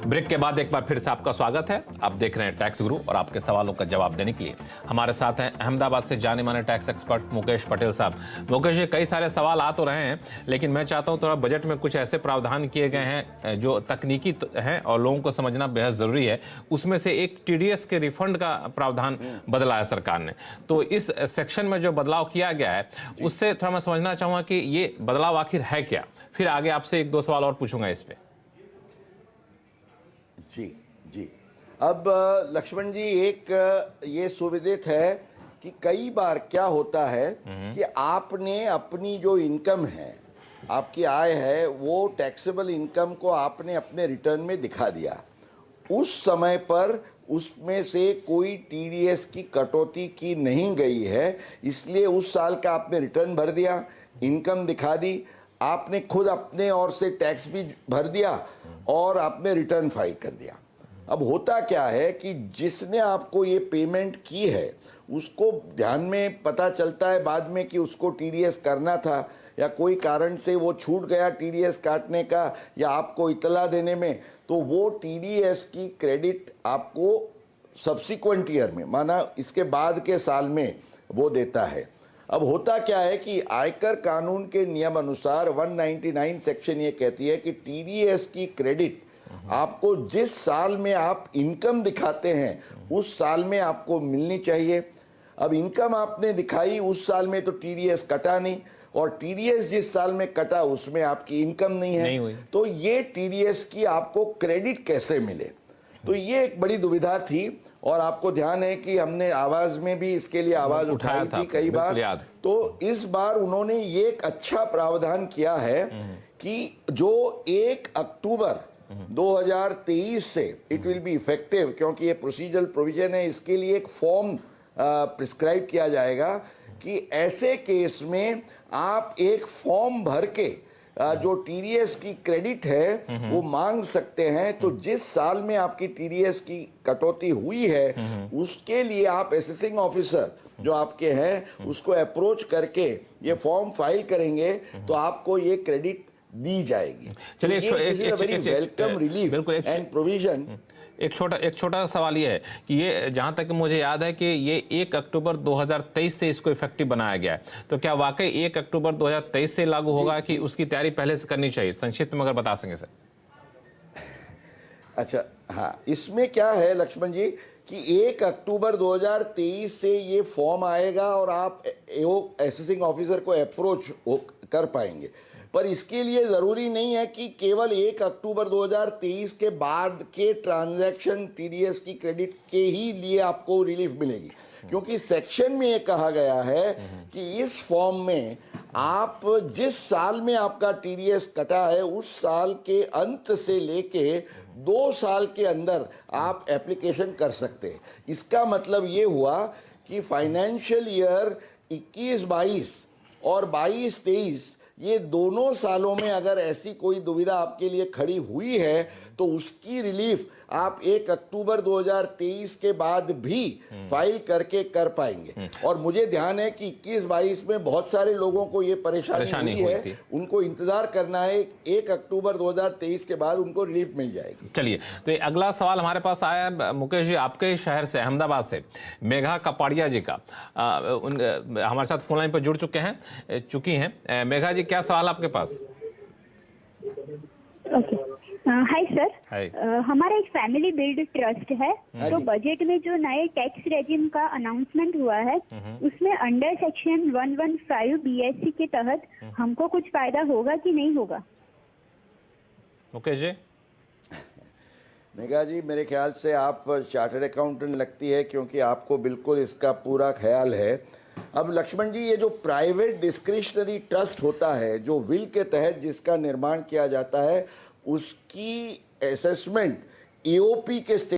Break के बाद एक बार फिर से आपका स्वागत है। आप देख रहे हैं टैक्स गुरु और आपके सवालों का जवाब देने के लिए हमारे साथ हैं अहमदाबाद से जाने माने टैक्स एक्सपर्ट मुकेश पटेल साहब। मुकेश जी, कई सारे सवाल आ तो रहे हैं, लेकिन मैं चाहता हूं थोड़ा बजट में कुछ ऐसे प्रावधान किए गए हैं जो तकनीकी हैं और लोगों को समझना बेहद जरूरी है। उसमें से एक टीडीएस के रिफंड का प्रावधान बदला है सरकार ने, तो इस सेक्शन में जो बदलाव किया गया है उससे थोड़ा मैं समझना चाहूंगा कि ये बदलाव आखिर है क्या। फिर आगे आपसे एक दो सवाल और पूछूंगा इस पे। जी जी। अब लक्ष्मण जी, एक ये सुविदित है कि कई बार क्या होता है कि आपने अपनी जो इनकम है, आपकी आय है, वो टैक्सेबल इनकम को आपने अपने रिटर्न में दिखा दिया। उस समय पर उसमें से कोई टीडीएस की कटौती की नहीं गई है, इसलिए उस साल का आपने रिटर्न भर दिया, इनकम दिखा दी, आपने खुद अपने ओर से टैक्स भी भर दिया और आपने रिटर्न फाइल कर दिया। अब होता क्या है कि जिसने आपको ये पेमेंट की है उसको ध्यान में पता चलता है बाद में कि उसको टीडीएस करना था, या कोई कारण से वो छूट गया टीडीएस काटने का या आपको इतला देने में, तो वो टीडीएस की क्रेडिट आपको सब्सिक्वेंट ईयर में, माना इसके बाद के साल में वो देता है। अब होता क्या है कि आयकर कानून के नियम अनुसार 199 सेक्शन ये कहती है कि टीडीएस की क्रेडिट आपको जिस साल में आप इनकम दिखाते हैं उस साल में आपको मिलनी चाहिए। अब इनकम आपने दिखाई उस साल में तो टीडीएस कटा नहीं, और टीडीएस जिस साल में कटा उसमें आपकी इनकम नहीं है, तो ये टीडीएस की आपको क्रेडिट कैसे मिले। तो ये एक बड़ी दुविधा थी, और आपको ध्यान है कि हमने आवाज में भी इसके लिए आवाज उठाई थी कई बार। तो इस बार उन्होंने ये एक अच्छा प्रावधान किया है कि जो 1 अक्टूबर 2023 से इट विल बी इफेक्टिव, क्योंकि ये प्रोसीजरल प्रोविजन है, इसके लिए एक फॉर्म प्रिस्क्राइब किया जाएगा कि ऐसे केस में आप एक फॉर्म भर के जो टीडीएस की क्रेडिट है वो मांग सकते हैं। तो जिस साल में आपकी टीडीएस की कटौती हुई है उसके लिए आप असेसिंग ऑफिसर जो आपके हैं उसको अप्रोच करके ये फॉर्म फाइल करेंगे तो आपको ये क्रेडिट दी जाएगी। चलिए, वेलकम रिलीफ एंड प्रोविजन। एक छोटा सवाल ये है कि ये जहां तक मुझे याद है कि ये 1 अक्टूबर 2023 से इसको इफेक्टिव बनाया गया है, तो क्या वाकई 1 अक्टूबर 2023 से लागू होगा कि उसकी तैयारी पहले से करनी चाहिए? संक्षिप्त में अगर बता सकें सर। अच्छा, हाँ, इसमें क्या है लक्ष्मण जी कि 1 अक्टूबर 2023 से ये फॉर्म आएगा और आप असेसिंग ऑफिसर को अप्रोच कर पाएंगे, पर इसके लिए ज़रूरी नहीं है कि केवल 1 अक्टूबर 2023 के बाद के ट्रांजैक्शन टीडीएस की क्रेडिट के ही लिए आपको रिलीफ मिलेगी, क्योंकि सेक्शन में ये कहा गया है कि इस फॉर्म में आप जिस साल में आपका टीडीएस कटा है उस साल के अंत से लेके 2 साल के अंदर आप एप्लीकेशन कर सकते हैं। इसका मतलब ये हुआ कि फाइनेंशियल ईयर 21-22 और 22-23 ये दोनों सालों में अगर ऐसी कोई दुविधा आपके लिए खड़ी हुई है तो उसकी रिलीफ आप 1 अक्टूबर 2023 के बाद भी फाइल करके कर पाएंगे। और मुझे ध्यान है कि 21-22 में बहुत सारे लोगों को ये परेशानी हुई है, उनको इंतजार करना है, 1 अक्टूबर 2023 के बाद उनको रिलीफ मिल जाएगी। चलिए, तो अगला सवाल हमारे पास आया मुकेश जी, आपके शहर से, अहमदाबाद से, मेघा कपाड़िया जी का। हमारे साथ फोन लाइन पर जुड़ चुकी हैं। मेघा जी, क्या सवाल आपके पास? हाय सर, हमारा एक फैमिली बिल्ड ट्रस्ट है, तो बजट में जो नए टैक्स रेजिम का अनाउंसमेंट हुआ है उसमें अंडर सेक्शन 115 बीएससी के तहत हमको कुछ फायदा होगा कि नहीं होगा? मुकेश जी। मेघा जी, मेरे ख्याल से आप चार्टर्ड अकाउंटेंट लगती है, क्योंकि आपको बिल्कुल इसका पूरा ख्याल है। अब लक्ष्मण जी, ये जो प्राइवेट डिस्क्रिशनरी ट्रस्ट होता है, जो विल के तहत जिसका निर्माण किया जाता है, उसकी असेसमेंट ईओपी के